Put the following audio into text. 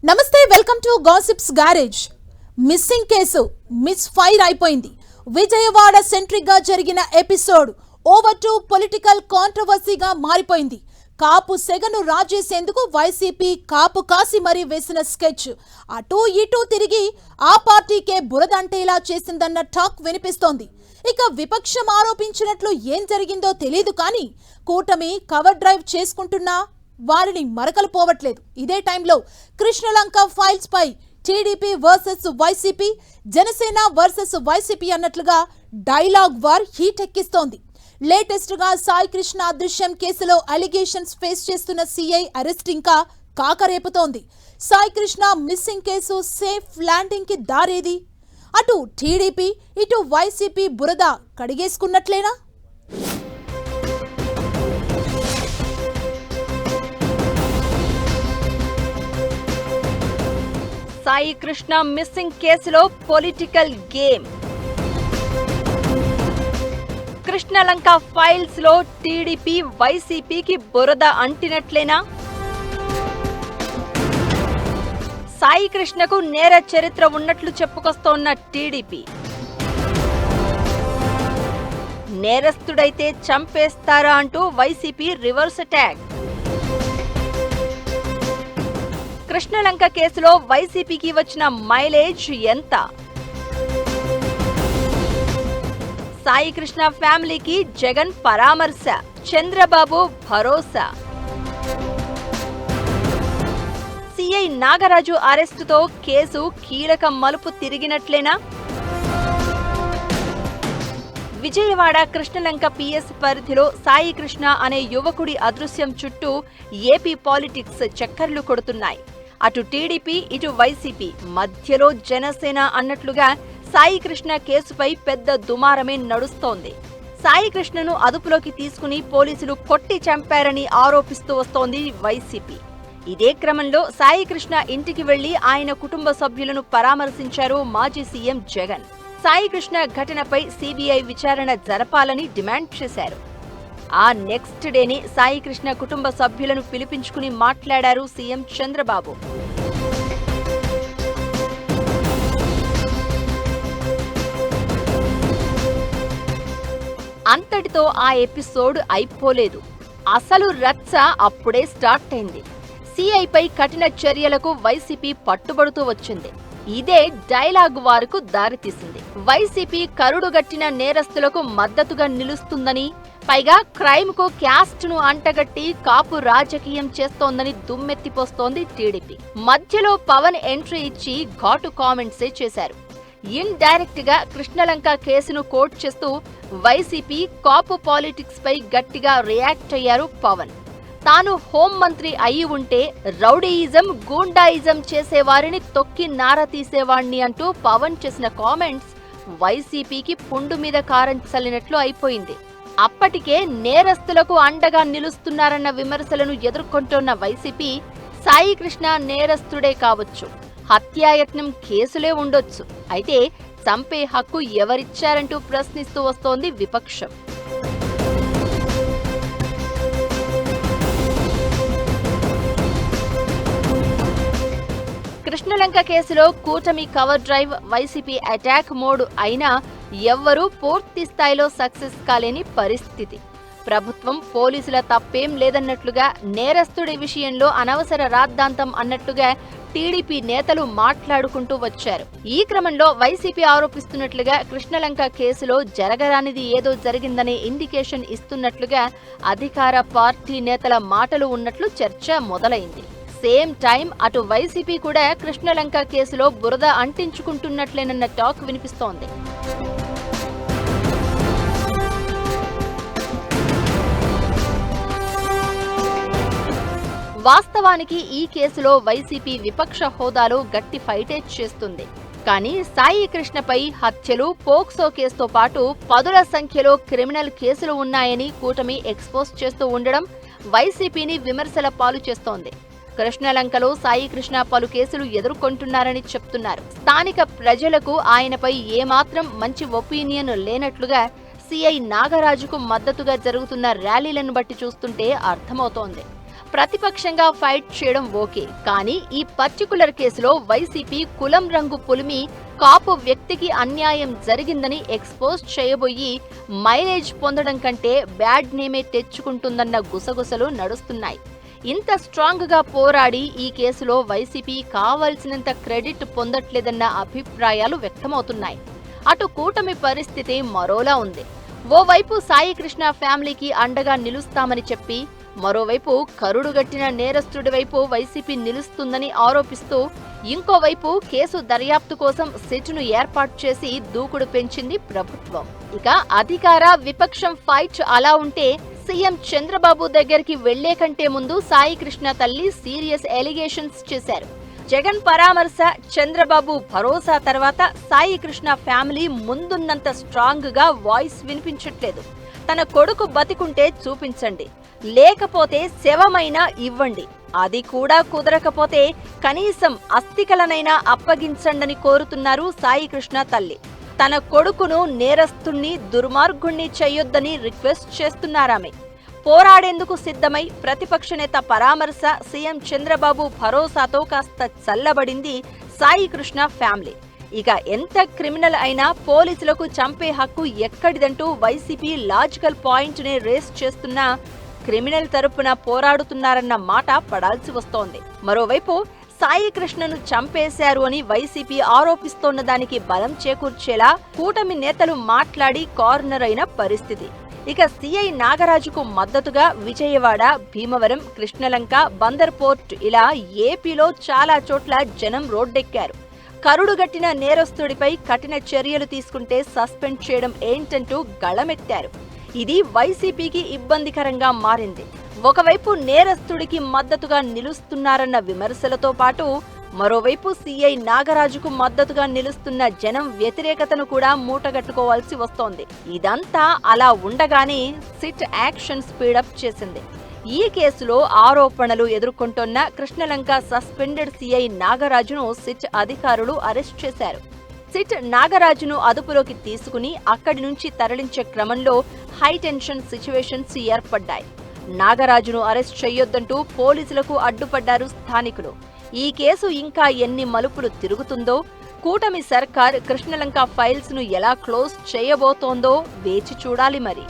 నమస్తే, welcome to gossips garage. Missing case miss fire అయిపోయింది. Vijayawada centric గా జరిగిన ఎపిసోడ్ ఓవర్ టు పొలిటికల్ కాంట్రవర్సీగా మారిపోయింది. కాపు సెగను రాజేసేందుకు వైసీపీ కాపు కాసి మరీ వేసిన స్కెచ్ అటూ ఇటూ తిరిగి ఆ పార్టీకే బురదంటేలా చేసిందన్న టాక్ వినిపిస్తోంది. ఇక విపక్షం ఆరోపించినట్లు ఏం జరిగిందో తెలీదు, కానీ కూటమి కవర్ డ్రైవ్ చేసుకుంటున్నా వారిని మరకలు పోవట్లేదు. ఇదే టైంలో కృష్ణలంక ఫైల్స్ పై TDP versus YCP, Janasena versus YCP అన్నట్లుగా డైలాగ్ వార్ హీట్ ఎక్కిస్తోంది. లేటెస్ట్ గా సాయి కృష్ణ అదృశ్యం కేసులో అలిగేషన్స్ ఫేస్ చేస్తున్న సీఐ అరెస్ట్ ఇంకా కాకరేపుతోంది. Sai Krishna missing case safe landing కి దారేది? అటు టీడీపీ ఇటు వైసీపీ బురద కడిగేసుకున్నట్లేనా? సాయి కృష్ణ మిస్సింగ్ కేసులో పొలిటికల్ గేమ్. కృష్ణలంక ఫైల్స్ లో టీడీపీ వైసీపీకి బురద అంటినట్లేనా? సాయి కృష్ణకు నేర చరిత్ర ఉన్నట్లు చెప్పుకొస్తోన్న టీడీపీ నేరస్తుడైతే చంపేస్తారా అంటూ వైసీపీ రివర్స్ అటాక్. కృష్ణలంక కేసులో వైసీపీకి వచ్చిన మైలేజ్ ఎంత? సాయి కృష్ణ ఫ్యామిలీకి జగన్ పరామర్శ, చంద్రబాబు భరోసా. సిఐ నాగరాజు అరెస్టుతో కేసు కీలక మలుపు తిరిగినట్లేనా? విజయవాడ కృష్ణలంక పిఎస్ పరిధిలో సాయి కృష్ణ అనే యువకుడి అదృశ్యం చుట్టూ ఏపీ పాలిటిక్స్ చక్కర్లు కొడుతున్నాయి. అటు టీడీపీ ఇటు వైసీపీ, మధ్యలో జనసేన అన్నట్లుగా సాయి కృష్ణ కేసుపై పెద్ద దుమారమే నడుస్తోంది. సాయి కృష్ణను అదుపులోకి తీసుకుని పోలీసులు కొట్టి చంపారని ఆరోపిస్తూ వస్తోంది వైసీపీ. ఇదే క్రమంలో సాయి కృష్ణ ఇంటికి వెళ్లి ఆయన కుటుంబ సభ్యులను పరామర్శించారు మాజీ సీఎం జగన్. సాయి కృష్ణ ఘటనపై సిబిఐ విచారణ జరపాలని డిమాండ్ చేశారు. ఆ నెక్స్ట్ డేనే సాయి కృష్ణ కుటుంబ సభ్యులను పిలిపించుకుని మాట్లాడారు సీఎం చంద్రబాబు. అంతటితో ఆ ఎపిసోడ్ అయిపోలేదు. అసలు రచ్చ అప్పుడే స్టార్ట్ అయింది. సిఐపై కఠిన చర్యలకు వైసీపీ పట్టుబడుతూ వచ్చింది. ఇదే డైలాగ్ వారుకు దారితీసింది. వైసీపీ కరుడుగట్టిన నేరస్తులకు మద్దతుగా నిలుస్తుందని, పైగా క్రైమ్ కు క్యాస్ట్ ను అంటగట్టి కాపు రాజకీయం చేస్తోందని దుమ్మెత్తిపోస్తోంది టీడీపీ. మధ్యలో పవన్ ఎంట్రీ ఇచ్చి ఘాటు కామెంట్సే చేశారు. ఇన్ డైరెక్ట్ గా కృష్ణలంక కేసును కోట్ చేస్తూ వైసీపీ కాపు పాలిటిక్స్ పై గట్టిగా రియాక్ట్ అయ్యారు పవన్. తాను హోంమంత్రి అయి ఉంటే రౌడీయిజం, గూండాయిజం చేసేవారిని తొక్కి నార తీసేవాణ్ణి అంటూ పవన్ చేసిన కామెంట్స్ వైసీపీకి పుండు మీద కారం చల్లినట్లు అయిపోయింది. అప్పటికే నేరస్తులకు అండగా నిలుస్తున్నారన్న విమర్శలను ఎదుర్కొంటోన్న వైసీపీ సాయి కృష్ణ నేరస్తుడే కావచ్చు, హత్యాయత్నం కేసులే ఉండొచ్చు, అయితే చంపే హక్కు ఎవరిచ్చారంటూ ప్రశ్నిస్తూ వస్తోంది విపక్షం. కృష్ణలంక కేసులో కూటమి cover drive, YCP attack mode అయినా ఎవ్వరూ పూర్తి స్థాయిలో సక్సెస్ కాలేని పరిస్థితి. ప్రభుత్వం, పోలీసుల తప్పేం లేదన్నట్లుగా, నేరస్తుడి విషయంలో అనవసర రాద్ధాంతం అన్నట్లుగా టీడీపీ నేతలు మాట్లాడుకుంటూ వచ్చారు. ఈ క్రమంలో వైసీపీ ఆరోపిస్తున్నట్లుగా కృష్ణలంక కేసులో జరగరానిది ఏదో జరిగిందనే ఇండికేషన్ ఇస్తున్నట్లుగా అధికార పార్టీ నేతల మాటలు ఉన్నట్లు చర్చ మొదలైంది. సేమ్ టైం అటు వైసీపీ కూడా కృష్ణలంక కేసులో బురద అంటించుకుంటున్నట్లేనన్న టాక్ వినిపిస్తోంది. వాస్తవానికి ఈ కేసులో వైసీపీ విపక్ష హోదాలో గట్టి ఫైటే చేస్తుంది. కానీ సాయి కృష్ణపై హత్యలు, పోక్సో కేసుతో పాటు పదుల సంఖ్యలో క్రిమినల్ కేసులు ఉన్నాయని కూటమి ఎక్స్పోజ్ చేస్తూ ఉండడం వైసీపీని విమర్శల పాలు చేస్తోంది. కృష్ణలంకలో సాయి కృష్ణ పలు కేసులు ఎదుర్కొంటున్నారని చెప్తున్నారు. స్థానిక ప్రజలకు ఆయనపై ఏమాత్రం మంచి ఒపీనియన్ లేనట్లుగా సిఐ నాగరాజుకు మద్దతుగా జరుగుతున్న ర్యాలీలను బట్టి చూస్తుంటే అర్థమవుతోంది. ప్రతిపక్షంగా ఫైట్ చేయడం ఓకే, కానీ ఈ పర్టికులర్ కేసులో వైసీపీ కులం రంగు పులిమి కాపు వ్యక్తికి అన్యాయం జరిగిందని ఎక్స్పోజ్ చేయబోయి మైలేజ్ పొందడం కంటే బ్యాడ్ నేమే తెచ్చుకుంటుందన్న గుసగుసలు నడుస్తున్నాయి. ఇంత స్ట్రాంగ్ గా పోరాడి ఈ కేసులో వైసీపీ కావాల్సినంత క్రెడిట్ పొందట్లేదన్న అభిప్రాయాలు వ్యక్తమవుతున్నాయి. అటు కూటమి పరిస్థితి మరోలా ఉంది. ఓవైపు సాయి కృష్ణ ఫ్యామిలీకి అండగా నిలుస్తామని చెప్పి, మరోవైపు కరుడుగట్టిన నేరస్తుడి వైపు వైసీపీ నిలుస్తుందని ఆరోపిస్తూ, ఇంకోవైపు కేసు దర్యాప్తు కోసం సిట్ను ఏర్పాటు చేసి దూకుడు పెంచింది ప్రభుత్వం. ఇక అధికార విపక్షం ఫైట్ అలా ఉంటే, సీఎం చంద్రబాబు దగ్గరికి వెళ్లే కంటే ముందు సాయి కృష్ణ తల్లి సీరియస్ ఎలిగేషన్స్ చేశారు. జగన్ పరామర్శ, చంద్రబాబు భరోసా తర్వాత సాయి కృష్ణ ఫ్యామిలీ ముందున్నంత స్ట్రాంగ్ గా వాయిస్ వినిపించట్లేదు. తన కొడుకు బతికుంటే చూపించండి, లేకపోతే శవమైనా ఇవ్వండి, అది కూడా కుదరకపోతే కనీసం అస్థికలనైనా అప్పగించండని కోరుతున్నారు సాయి కృష్ణ తల్లి. తన కొడుకును నేరస్తుణ్ణి, దుర్మార్గుణ్ణి చెయ్యొద్దని రిక్వెస్ట్ చేస్తున్నారామె. పోరాడేందుకు సిద్ధమై ప్రతిపక్ష నేత పరామర్శ, సీఎం చంద్రబాబు భరోసాతో కాస్త చల్లబడింది సాయి కృష్ణ ఫ్యామిలీ. ఇక ఎంత క్రిమినల్ అయినా పోలీసులకు చంపే హక్కు ఎక్కడిదంటూ వైసీపీ లాజికల్ పాయింట్ నే రేస్ చేస్తున్నా క్రిమినల్ తరపున పోరాడుతున్నారన్న మాట పడాల్సి వస్తోంది. మరోవైపు సాయి కృష్ణను చంపేశారు అని వైసీపీ ఆరోపిస్తోన్న దానికి బలం చేకూర్చేలా కూటమి నేతలు మాట్లాడి కార్నర్ అయిన పరిస్థితి. ఇక సీఐ నాగరాజుకు మద్దతుగా విజయవాడ, భీమవరం, కృష్ణలంక, బందర్ పోర్ట్ ఇలా ఏపీలో చాలా చోట్ల జనం రోడ్డెక్కారు. కరుడుగట్టిన నేరస్తుడిపై కఠిన చర్యలు తీసుకుంటే సస్పెండ్ చేయడం ఏంటంటూ గళమెత్తారు. ఇది వైసీపీకి ఇబ్బందికరంగా మారింది. ఒకవైపు నేరస్తుడికి మద్దతుగా నిలుస్తున్నారన్న విమర్శలతో పాటు, మరోవైపు సీఐ నాగరాజుకు మద్దతుగా నిలుస్తున్న జనం వ్యతిరేకతను కూడా మూటగట్టుకోవాల్సి వస్తోంది. ఇదంతా అలా ఉండగానే సిట్ యాక్షన్ స్పీడప్ చేసింది. ఈ కేసులో ఆరోపణలు ఎదుర్కొంటోన్న కృష్ణలంక సస్పెండెడ్ సీఐ నాగరాజును సిట్ అధికారులు అరెస్ట్ చేశారు. సిట్ నాగరాజును అదుపులోకి తీసుకుని అక్కడి నుంచి తరలించే క్రమంలో హైటెన్షన్ సిచ్యువేషన్స్ ఏర్పడ్డాయి. నాగరాజును అరెస్ట్ చేయొద్దంటూ పోలీసులకు అడ్డుపడ్డారు స్థానికులు. ఈ కేసు ఇంకా ఎన్ని మలుపులు తిరుగుతుందో, కూటమి సర్కార్ కృష్ణలంక ఫైల్స్ ను ఎలా క్లోజ్ చేయబోతోందో వేచి చూడాలి మరి.